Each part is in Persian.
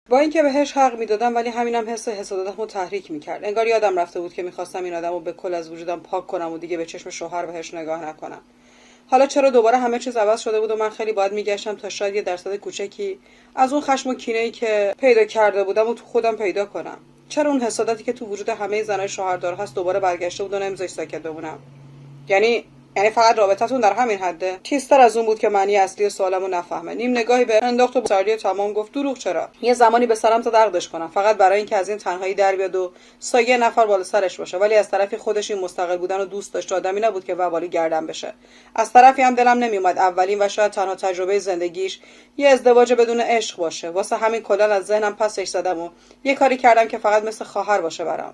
با اینکه بهش حق میدادم ولی همینم حس حسادتمو تحریک میکرد. انگار یادم رفته بود که میخواستم این آدمو به کل از وجودم پاک کنم و دیگه به چشم شوهر بهش نگاه نکنم. حالا چرا دوباره همه چیز عوض شده بود و من خیلی باید میگشتم تا شاید یه درصد کوچکی از اون خشم و کینه‌ای که پیدا کرده بودم و تو خودم پیدا کنم. چرا اون حسادتی که تو وجود همه زنای شوهردار هست دوباره برگشته بود و نمیذاشت ساکت بمونم؟ یعنی فقط رابطتون در همین حده؟ تیزتر از اون بود که معنی اصلی سوالمو نفهمه. نیم نگاهی به انداخت و سالی تمام گفت دروغ چرا؟ یه زمانی به سرم زد عقدش کنم فقط برای اینکه از این تنهایی در بیاد و سایه نفر بالا سرش باشه، ولی از طرفی خودش این مستقل بودن رو دوست داشت. آدمی نبود که وبالی گردن بشه. از طرفی هم دلم نمیومد اولین و شاید تنها تجربه زندگیش یه ازدواج بدون عشق باشه. واسه همین کلا از ذهنم پسش زدم و یه کاری کردم که فقط مثل خواهر باشه برام.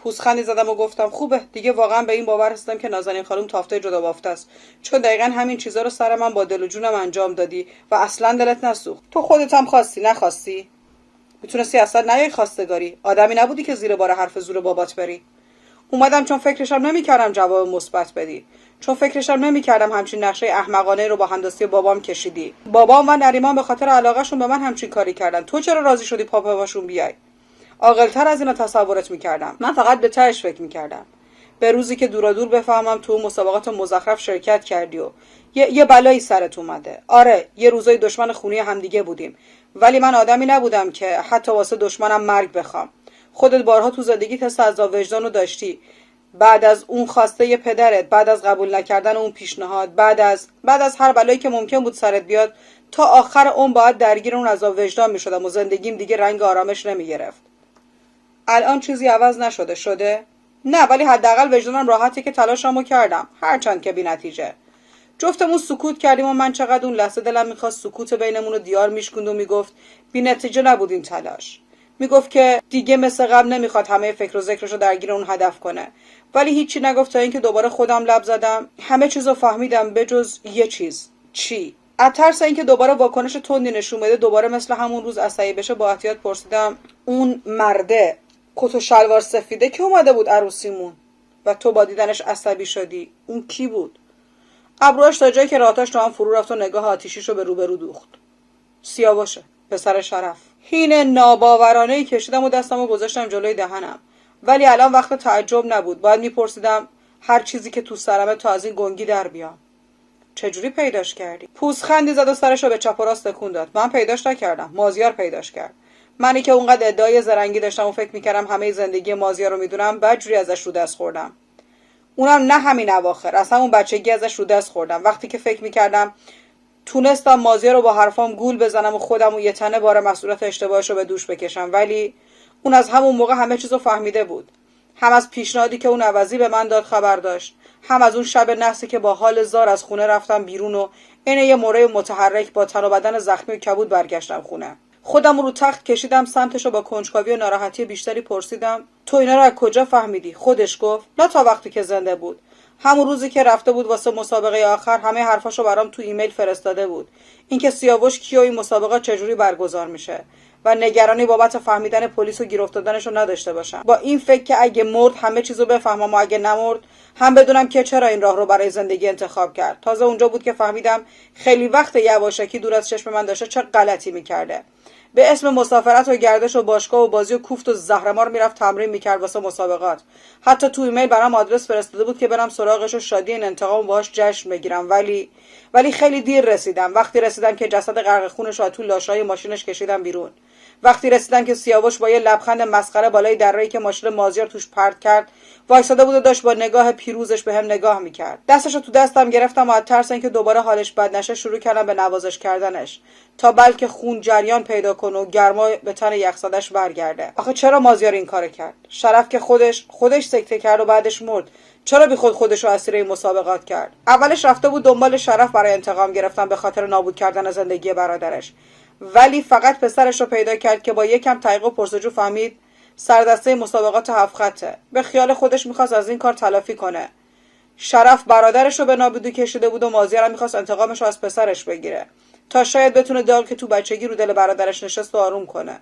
پوزخندی زدم و گفتم خوبه دیگه. واقعا به این باور رسیدم که نازنین خانم تافته جدا بافته است، چون دقیقاً همین چیزا رو سر من با دل و جونم انجام دادی و اصلا دلت نسوخت. تو خودت هم خواستی نخواستی؟ میتونستی اصلا نیای خواستگاری. آدمی نبودی که زیر بار حرف زور بابات بری. اومدم چون فکرشم نمیکردم جواب مثبت بدی، چون فکرشم نمیکردم همچین نقشه احمقانه رو با همدستی بابام کشیدی. بابام و نریمان به خاطر علاقهشون به من همچین کاری کردن. تو چرا راضی شدی پاپاشون بیای؟ عاقل‌تر از اینا تصورت میکردم. من فقط به تهش فکر میکردم به روزی که دورا دور بفهمم تو مسابقات مزخرف شرکت کردی و یه بلایی سرت اومده. آره یه روزای دشمن خونی همدیگه بودیم، ولی من آدمی نبودم که حتی واسه دشمنم مرگ بخوام. خودت بارها تو زندگیت حس عذاب وجدان رو داشتی. بعد از اون خواسته پدرت، بعد از قبول نکردن اون پیشنهاد، بعد از هر بلایی که ممکن بود سرت بیاد، تا آخر اون باید درگیر اون عذاب وجدان میشدم و زندگیم دیگه رنگ آرامش نمیگرفت. الان چیزی عوض نشده؟ شده؟ نه، ولی حداقل وجدانم راحته که تلاشمو کردم، هرچند که بی‌نتیجه. جفتمون سکوت کردیم و من چقدر اون لحظه دلم میخواست سکوت بینمون رو دیار میشکند و میگفت بی‌نتیجه نبود این تلاش. میگفت که دیگه مثل قبل نمیخواد همه فکر و ذکرشو درگیر اون هدف کنه. ولی هیچی نگفت تا اینکه دوباره خودم لب زدم. همه چیزو فهمیدم بجز یه چیز. چی؟ از ترس اینکه دوباره واکنش تندی نشون بده دوباره مثل همون روز عصبی بشه با احتیاط پرسیدم اون مرده کت و شلوار سفیده که اومده بود عروسیمون و تو با دیدنش عصبی شدی، اون کی بود؟ ابروهاش تا جایی که راتاش تو هم فرو رفت و نگاه آتیشیشو به روبرو دوخت. سیاوشه، پسر شرف. هین ناباورانه‌ای کشیدم و دستمو گذاشتم جلوی دهنم. ولی الان وقت تعجب نبود. باید میپرسیدم هر چیزی که تو سرمه تا از این گنگی در بیام. چجوری پیداش کردی؟ پوزخندی زد و سرشو به چپ و راست تکون داد. من پیداش نکردم، مازیار پیداش کرد. منی که اونقدر ادعای زرنگی داشتم و فکر میکردم همه زندگی مازیار رو میدونم، بدجوری ازش رو دست خوردم. اونم نه همین اواخر، از همون بچگی ازش رو دست خوردم. وقتی که فکر میکردم تونستم مازیار رو با حرفام گول بزنم و خودم و یه تنه بار مسئولیت اشتباهش رو به دوش بکشم، ولی اون از همون موقع همه چیزو فهمیده بود. هم از پیشنهادی که اون عوضی به من داد خبر داشت، هم از اون شب نحسی که با حال زار از خونه رفتم بیرون و عین یه موره متحرک با تن و بدن زخمی و کبود برگشتم خونه. خودم رو تخت کشیدم سمتشو با کنجکاوی و ناراحتی بیشتری پرسیدم تو اینا رو از کجا فهمیدی؟ خودش گفت نه تا وقتی که زنده بود. همون روزی که رفته بود واسه مسابقه آخر همه حرفاشو برام تو ایمیل فرستاده بود. اینکه سیاوش کیو این مسابقه چجوری برگزار میشه و نگرانی بابت فهمیدن پلیس و گیر افتادنشو نداشته باشم. با این فکر که اگه مرد همه چیزو بفهمم و اگه نمرد هم بدونم که چرا این راه رو برای زندگی انتخاب کرد. تازه اونجا بود که فهمیدم خیلی وقت یواشکی دور از چشم من داشته چه غلطی میکرده. به اسم مسافرت و گردش و باشگاه و بازی و کوفت و زهرمار میرفت تمرین میکرد واسه مسابقات. حتی تو ایمیل برام آدرس فرستاده بود که برم سراغش و شادی این انتقام باهاش جشن بگیرم، ولی خیلی دیر رسیدم. وقتی رسیدم که جسد غرق خونش رو تو لاشای ماشینش کشیدم بیرون. وقتی رسیدم که سیاوش با یه لبخند مسخره بالای دره‌ای که ماشین مازیار توش پرت کرد وایساده بود و داشت با نگاه پیروزش بهم نگاه میکرد. دستشو تو دستم گرفتم و از ترس اینکه دوباره حالش بد نشه شروع کردم به نوازش کردنش تا بلکه خون جریان پیدا کنه و گرما به تن یخزادش برگرده. آخه چرا مازیار این کارو کرد؟ شرف که خودش سکته کرد و بعدش مرد. چرا بی خودش رو اسیر این مسابقات کرد؟ اولش رفته بود دنبال شرف برای انتقام گرفتن به خاطر نابود کردن زندگی برادرش، ولی فقط پسرش رو پیدا کرد که با یکم تحقیق و پرسجو فهمید سردسته مسابقات 7 خطه. به خیال خودش میخواست از این کار تلافی کنه. شرف برادرش رو به نابودی کشیده بود و مازیار هم میخواست انتقامش رو از پسرش بگیره تا شاید بتونه داغی که تو بچگی رو دل برادرش نشست و آروم کنه.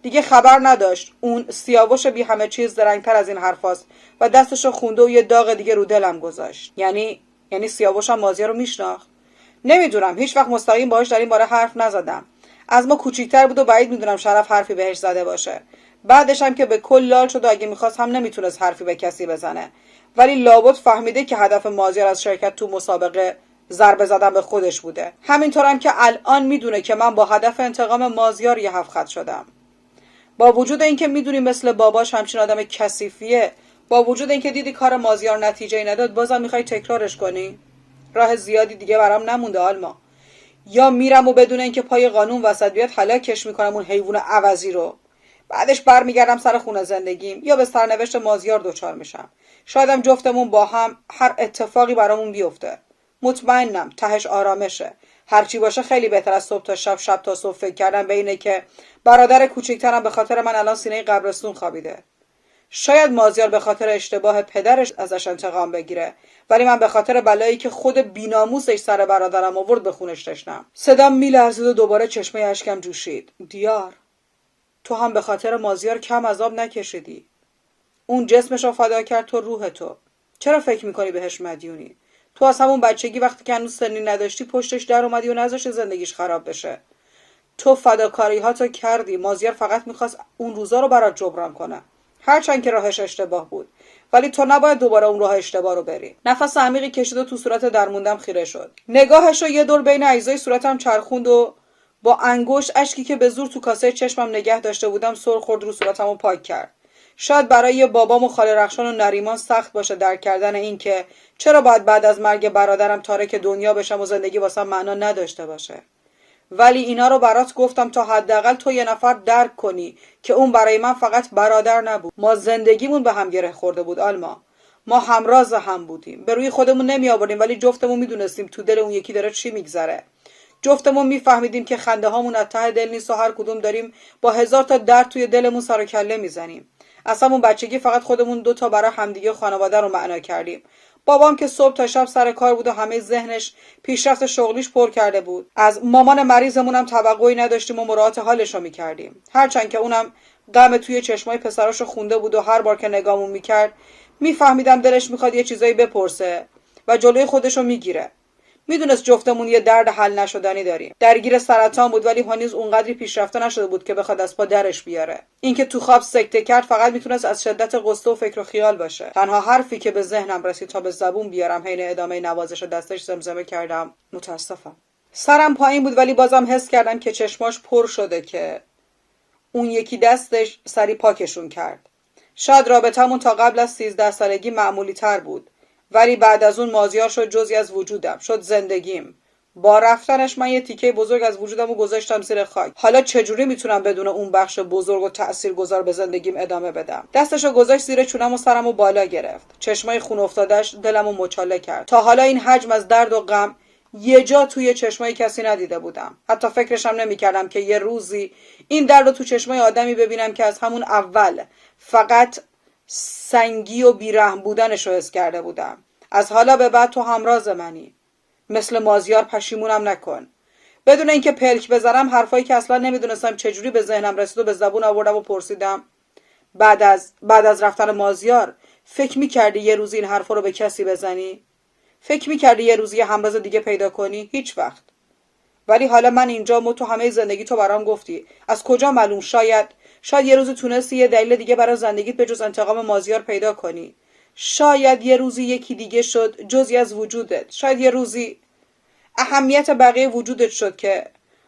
دیگه خبر نداشت اون سیاوش بی همه چیز درنگتر از این حرفاست و دستشو خونده و یه داغ دیگه رو دلم گذاشت. یعنی سیاوش هم مازیار رو میشناخت. نمیدونم، هیچ وقت مستقیم باهاش در این باره حرف نزدم. از ما کوچیک‌تر بود و بعید میدونم شرف حرفی بهش زده باشه. بعدش هم که به کل لال شد و اگه میخواست هم نمیتونست حرفی به کسی بزنه. ولی لابد فهمیده که هدف مازیار از شرکت تو مسابقه ضربه زدن به خودش بوده. همینطورم که الان میدونه که من با هدف انتقام مازیار یه هفت خط شدم. با وجود اینکه میدونی مثل باباش همچین آدم کثیفیه، با وجود اینکه دیدی کار مازیار نتیجه نداد، بازم میخوای تکرارش کنی؟ راه زیادی دیگه برام نمونده آلما. یا میرم و بدون اینکه پای قانون وسط بیاد هلاکش میکنم اون حیوان عوضی رو. بعدش برمیگردم سر خونه زندگیم، یا به سرنوشت مازیار دچار میشم. شایدم جفتمون با هم هر اتفاقی برامون بیفته. مطمئنم تهش آرامشه. هرچی باشه خیلی بهتر از صبح تا شب، شب تا صبح فکر کردم به اینه که برادر کوچیکترم به خاطر من الان سینه قبرستون خوابیده. شاید مازیار به خاطر اشتباه پدرش ازش انتقام بگیره، ولی من به خاطر بلایی که خود بیناموسش سر برادرم آورد به خونش تشنم. صدام میلرزید و دوباره چشمه اشکم جوشید. دیار، تو هم به خاطر مازیار کم عذاب نکشیدی. اون جسمش رو فدا کرد، تو روح تو. چرا فکر میکنی بهش مدیونی؟ تو از همون بچگی وقتی که هنوز سنی نداشتی پشتش در اومدی و نذاشتی زندگیش خراب بشه. تو فداکاری هاتو کردی. مازیار فقط میخواست اون روزا رو برات جبران کنه، هرچند که راهش اشتباه بود. ولی تو نباید دوباره اون راه اشتباه رو بری. نفس عمیقی کشید و تو صورت درموندم خیره شد. نگاهش رو یه دور بین اجزای صورتم چرخوند و با انگشت اشکی که به زور تو کاسه چشمم نگه داشته بودم سر خورد رو صورتمو پاک کرد. شاید برای بابام و خاله رخشان و نریمان سخت باشه درک کردن این که چرا باید بعد از مرگ برادرم تارک دنیا بشم و زندگی واسم معنا نداشته باشه. ولی اینا رو برات گفتم تا حداقل تو یه نفر درک کنی که اون برای من فقط برادر نبود. ما زندگیمون به هم گره خورده بود آلما. ما همراز هم بودیم. به روی خودمون نمی آوردیم، ولی جفتمون میدونستیم تو دل اون یکی داره چی میگذره. جفتمون میفهمیدیم که خنده هامون از ته دل نیست و هر کدوم داریم با هزار تا درد توی دلمون سر و کله میزنیم. اصلا اون بچگی فقط خودمون دو تا برای همدیگه و خانواده رو معنا کردیم. بابام که صبح تا شب سر کار بود و همه ذهنش پیشرفت شغلیش پر کرده بود. از مامان مریضمون هم توقعی نداشتیم و مراعات حالش رو میکردیم. هرچند که اونم غم توی چشمای پسراشو خونده بود و هر بار که نگامون میکرد میفهمیدم دلش میخواد یه چیزایی بپرسه و جلوی خودشو میگیره. میدونست جفتمون یه درد حل نشدنی داریم. درگیر سرطان بود، ولی هنوز اونقدری پیشرفته نشده بود که بخواد از پا درش بیاره. اینکه تو خواب سکته کرد فقط میتونست از شدت غصه و فکر و خیال باشه. تنها حرفی که به ذهنم رسید تا به زبون بیارم حین ادامه نوازش دستش زمزمه کردم: متاسفم. سرم پایین بود، ولی بازم حس کردم که چشماش پر شده که اون یکی دستش سری پاکشون کرد. شاید رابطمون تا قبل از 13 سالگی معمولی تر بود، ولی بعد از اون مازیار شد جزئی از وجودم، شد زندگیم. با رفتنش من یه تیکه بزرگ از وجودمو گذاشتم زیر خاک. حالا چجوری میتونم بدون اون بخش بزرگ و تاثیرگذار به زندگیم ادامه بدم؟ دستشو گذاشت زیر چونم و سرمو بالا گرفت. چشمای خون افتادهش دلمو مچاله کرد. تا حالا این حجم از درد و غم یه جا توی چشمای کسی ندیده بودم. حتی فکرشم نمیکردم که یه روزی این درد رو تو چشمای آدمی ببینم که از همون اول فقط سنگی و بیرحم بودنش رو حس کرده بودم. از حالا به بعد تو همراز منی. مثل مازیار پشیمونم نکن. بدون اینکه پلک بزنم حرفایی که اصلا نمیدونستم چجوری به ذهنم رسید و به زبون آوردم و پرسیدم: بعد از رفتن مازیار فکر میکردی یه روزی این حرفا رو به کسی بزنی؟ فکر میکردی یه روزی یه همراز دیگه پیدا کنی؟ هیچ وقت. ولی حالا من اینجام و تو همه زندگی تو برام گفتی. از کجا معلوم؟ شاید یه روزی تونستی یه دلیل دیگه برای زندگیت به جز انتقام مازیار پیدا کنی. شاید یه روزی یکی دیگه شد جزئی از وجودت. شاید یه روزی اهمیت بقیه وجودت شد که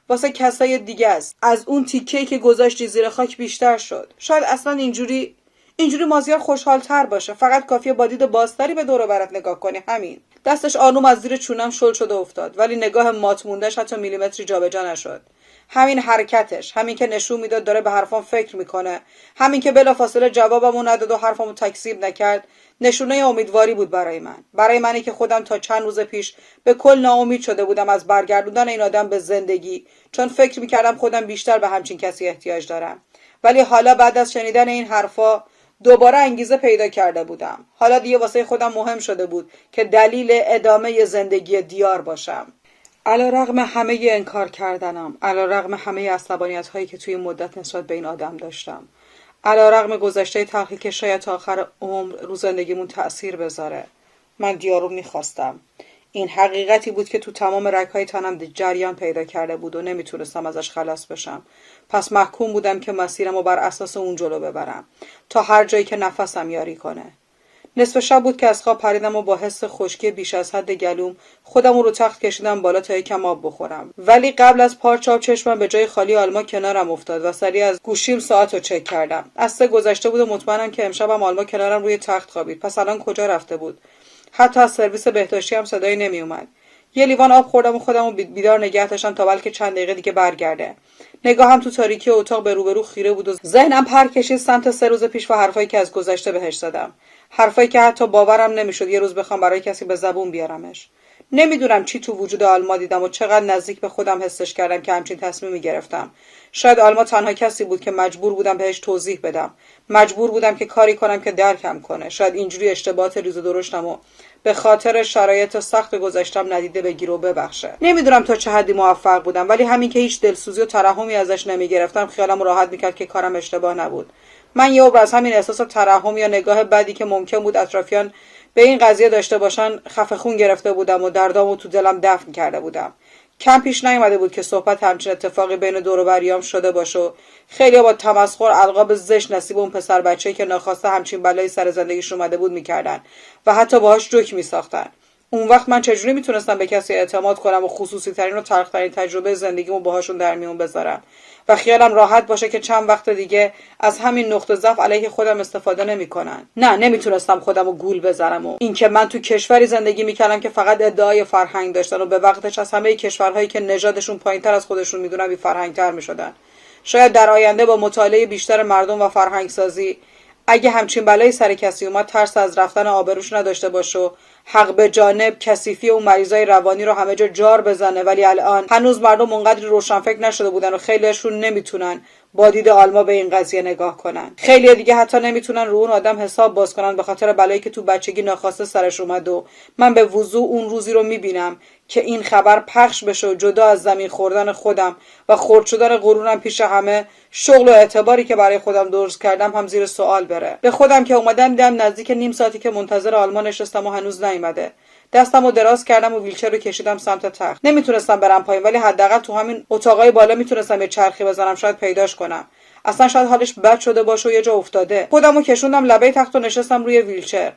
واسه کسای دیگه است. از اون تیکه‌ای که گذاشتی زیر خاک بیشتر شد. شاید اصلا اینجوری مازیار خوشحال تر باشه. فقط کافیه با دید بازتری به دور و برت نگاه کنی. همین. دستش آروم از زیر چونم شل شد و افتاد، ولی نگاه مات مونده‌اش حتی میلیمتری جابجا نشد. همین حرکتش، همین که نشون میداد داره به حرفام فکر میکنه، همین که بلافاصله جوابمو نداد و حرفامو تکذیب نکرد، نشونه امیدواری بود برای منی که خودم تا چند روز پیش به کل ناامید شده بودم از برگردوندن این آدم به زندگی، چون فکر میکردم خودم بیشتر به همچین کسی احتیاج دارم. ولی حالا بعد از شنیدن این حرفا دوباره انگیزه پیدا کرده بودم. حالا دیگه واسه خودم مهم شده بود که دلیل ادامه زندگی دیار باشم. علیرغم همه انکار کردنم، علیرغم همه عصبانیت‌هایی که توی مدت نسبت به این آدم داشتم، علیرغم گذشته تلخی که شاید تا آخر عمر رو زندگیمون تأثیر بذاره، من دیارو میخواستم. این حقیقتی بود که تو تمام رگ‌های تنم جریان پیدا کرده بود و نمیتونستم ازش خلاص بشم. پس محکوم بودم که مسیرم رو بر اساس اون جلو ببرم تا هر جایی که نفسم یاری کنه. نصف شب بود که از خواب پریدم و با حس خشکی بیش از حد گلوم خودم رو تخت کشیدم بالا تا یکم آب بخورم. ولی قبل از پارچ آب چشمم به جای خالی آلما کنارم افتاد و سریع از گوشیم ساعت رو چک کردم. از 3 گذشته بود و مطمئنم که امشبم آلما کنارم روی تخت خوابید. پس الان کجا رفته بود؟ حتی از سرویس بهداشتی هم صدایی نمی اومد. یه لیوان آب خوردم و خودم رو بیدار نگه داشتم تا بلکه چند دقیقه دیگه برگرده. نگاهم تو تاریکی اتاق به روبرو خیره بود و ذهنم پر کشید سمت 3 روز پیش و حرفایی که از گذشته بهش زدم. حرفایی که حتی باورم نمیشد یه روز بخوام برای کسی به زبون بیارمش. نمیدونم چی تو وجود آلما دیدم و چقدر نزدیک به خودم حسش کردم که همچین تصمیمی گرفتم. شاید آلما تنها کسی بود که مجبور بودم بهش توضیح بدم. مجبور بودم که کاری کنم که درکم کنه. شاید اینجوری اشتباهات ریز و درشتم و به خاطر شرایط سخت گذشتم ندیده بگیره و ببخشه. نمیدونم تا چه حدی موفق بودم، ولی همین که هیچ دلسوزی و ترحمی ازش نمیگرفتم خیالم راحت میکرد که کارم اشتباه نبود. من یه عمر از همین احساس ترحم یا نگاه بدی که ممکن بود اطرافیان به این قضیه داشته باشن خفه خون گرفته بودم و دردامو تو دلم دفن کرده بودم. کم پیش نیامده بود که صحبت همچین اتفاقی بین دور و بریام شده باشه و خیلی با تمسخر القاب زشت نصیب اون پسر بچه‌ای که ناخواسته همچین بلایی سر زندگیش اومده بود میکردن و حتی باهاش جوک میساختن. اون وقت من چجوری میتونستم به کسی اعتماد کنم و خصوصی ترین و تلخ‌ترین تجربه زندگیمو باهاشون در میون بذارم و خیالم راحت باشه که چند وقت دیگه از همین نقطه ضعف علیه خودم استفاده نمیکنن. نه، نمیتونستم خودمو گول بزنم و اینکه من تو کشوری زندگی میکردم که فقط ادعای فرهنگ داشتن و به وقتش از همه کشورهایی که نژادشون پایینتر از خودشون میدونن بی فرهنگتر میشدن. شاید در آینده با مطالعه بیشتر مردم و فرهنگ سازی اگه همچین بلایی سر کسی اومد ترس از رفتن آبروش نداشته باشه و حق به جانب کثیفی و مریضای روانی رو همه جا جار بزنه. ولی الان هنوز مردم اونقدر روشنفکر نشده بودن و خیلیشون نمیتونن با دید آلما به این قضیه نگاه کنن. خیلی دیگه حتی نمیتونن رو اون آدم حساب باز کنن به خاطر بلایی که تو بچگی ناخواسته سرش اومد و من به وضوح اون روزی رو میبینم که این خبر پخش بشه و جدا از زمین خوردن خودم و خرد شدن غرورم پیش همه شغل و اعتباری که برای خودم درست کردم هم زیر سوال بره. به خودم که اومدم دیدم نزدیک نیم ساعتی که منتظر آلمان نشستم و هنوز نیومده. دستمو دراز کردم و ویلچر رو کشیدم سمت تخت. نمیتونستم برم پایین ولی حداقل تو همین اتاقای بالا میتونستم یه چرخی بزنم، شاید پیداش کنم. اصلا شاید حالش بد شده باشه و یه جا افتاده. خودمو کشوندم لبه تخت و نشستم روی ویلچر.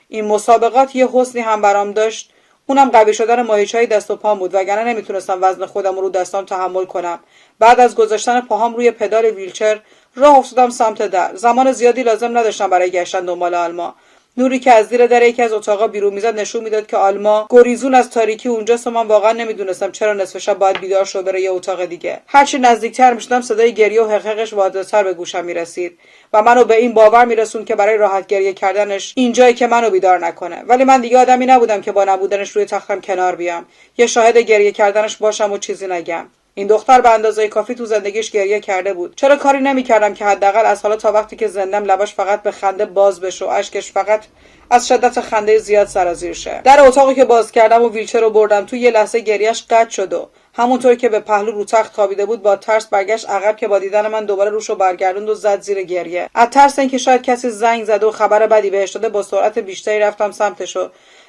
این مسابقات یه حسنی هم برام داشت، اونم قوی شدن ماهیچه‌های دست و پام بود، وگرنه نمیتونستم وزن خودم رو دستام تحمل کنم. بعد از گذاشتن پاهام روی پدال ویلچر راه افتادم سمت در. زمان زیادی لازم نداشتم برای گشتن دنبال آلما. نوری که از زیر در یکی از اتاقا بیرون میزد نشون میداد که آلما گریزون از تاریکی اونجاست و من واقعا نمیدونستم چرا نصف شب باید بیدار شو بره یه اتاق دیگه. هرچی نزدیکتر میشدم صدای گریه و حقحقش واضح‌تر به گوشم میرسید و منو به این باور میرسوند که برای راحت گریه کردنش اینجایی که منو بیدار نکنه. ولی من دیگه آدمی نبودم که با نبودنش روی تختم کنار بیام، یه شاهد گریه کردنش باشم و چیزی نگم. این دختر به اندازه کافی تو زندگیش گریه کرده بود. چرا کاری نمی‌کردم که حداقل از حالا تا وقتی که زندم لباش فقط به خنده باز بشه و اشکش فقط از شدت خنده زیاد سرازیر شه. در اتاقی که باز کردم و ویلچر رو بردم تو، یه لحظه گریهش قطع شد و همونطور که به پهلو رو تخت خوابیده بود با ترس برگشت عقب که با دیدن من دوباره روشو برگردوند و زد زیر گریه. از ترس اینکه شاید کسی زنگ زده و خبر بدی بهش داده با سرعت بیشتری رفتم سمتش و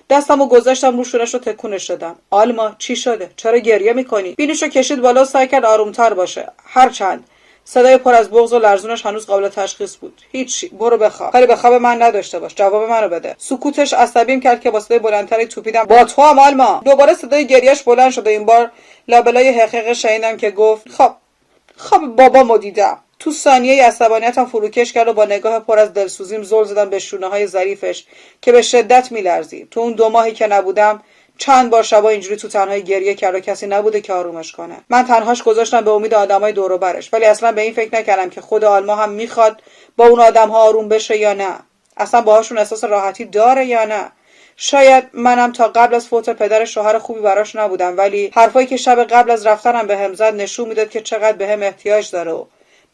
دستمو گذاشتم رو شونش و تکونش دادم. آلما، چی شده؟ چرا گریه میکنی؟ بینیشو کشید بالا و سعی کرد آرومتر باشه. هرچند صدای پر از بغض و لرزونش هنوز قابل تشخیص بود. هیچی، برو بخواب. کاری به خواب من نداشته باش. جواب منو بده. سکوتش عصبیم کرد که با صدای بلندتری توپیدم. با تو هم آلما. دوباره صدای گریهش بلند شد و این بار لابلای حقیق شنیدم که گفت خواب بابامو دیدم. تو ثانیه عصبانیتم فروکش کرد و با نگاه پر از دلسوزیم زل زدم به شونه‌های ظریفش که به شدت میلرزید. تو اون 2 ماهی که نبودم چند بار شبا اینجوری تو تنهایی گریه کرد و کسی نبوده که آرومش کنه. من تنهاش گذاشتم به امید آدمای دور و برش، ولی اصلا به این فکر نکردم که خود آلما هم میخواد با اون آدم‌ها آروم بشه یا نه. اصلا باهاشون احساس راحتی داره یا نه. شاید منم تا قبل از فوت پدر شوهر خوبی براش نبودم، ولی حرفایی که شب قبل از رفتنم بهم زد نشون میداد که چقدر بهم احتیاج داره و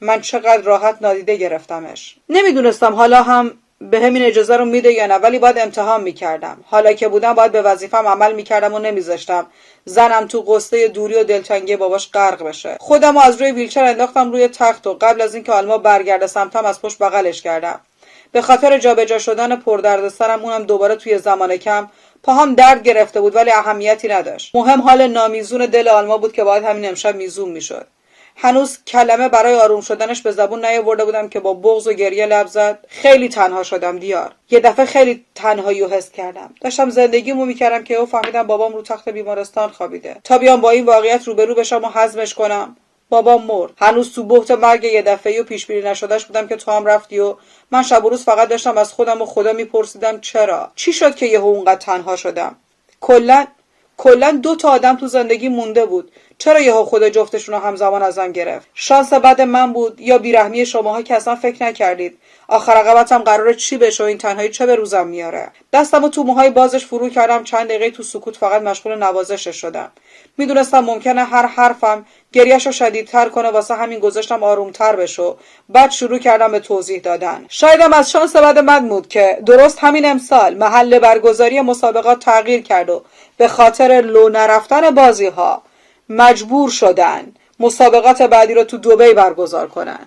من چقدر راحت نادیده گرفتمش. نمیدونستم حالا هم به همین اجازه رو میده یا نه، ولی باید امتحان میکردم. حالا که بودم باید به وظیفم عمل میکردم و نمیذاشتم زنم تو قصه دوری و دلتنگی باباش غرق بشه. خودمو از روی ویلچر انداختم روی تخت و قبل از اینکه آلما برگرده سمتم از پشت بغلش کردم. به خاطر جابجا شدن پردردسرم اونم دوباره توی زمان کم پاهام درد گرفته بود ولی اهمیتی نداشت. مهم حال نامیزون دل آلما بود که باید همین امشب میزون میشد. هنوز کلمه برای آروم شدنش به زبون نیاورده بودم که با بغض و گریه لب زد: خیلی تنها شدم دیار. یه دفعه خیلی تنهایی رو حس کردم. داشتم زندگیمو میکردم که فهمیدم بابام رو تخت بیمارستان خوابیده. تا بیام با این واقعیت روبرو بشم و هضمش کنم، بابام مرد. هنوز تو بحت مرگ یه دفعه‌ای و پیش بینی نشدهش بودم که تو هم رفتی و من شب و روز فقط داشتم از خودم و خدا میپرسیدم چرا؟ چی شد که یهو اونقدر تنها شدم؟ کلا 2 تا آدم تو زندگی مونده بود. چرا یهو خدا جفتشون رو همزمان ازم گرفت؟ شانس بد من بود یا بیرحمی شماها که اصلا فکر نکردید آخر عاقبتم قراره چی بشه و این تنهایی چه به روزم میاره؟ دستمو تو موهای بازش فرو کردم. چند دقیقه تو سکوت فقط مشغول نوازشش شدم. میدونستم ممکنه هر حرفم گریه‌شو شدیدتر کنه، واسه همین گذاشتم آرومتر بشو. بعد شروع کردم به توضیح دادن. شایدم از شانس بد من بود که درست همین امسال محل برگزاری مسابقات تغییر کرد و به خاطر لو نرفتن بازی‌ها مجبور شدن مسابقات بعدی رو تو دبی برگزار کنن.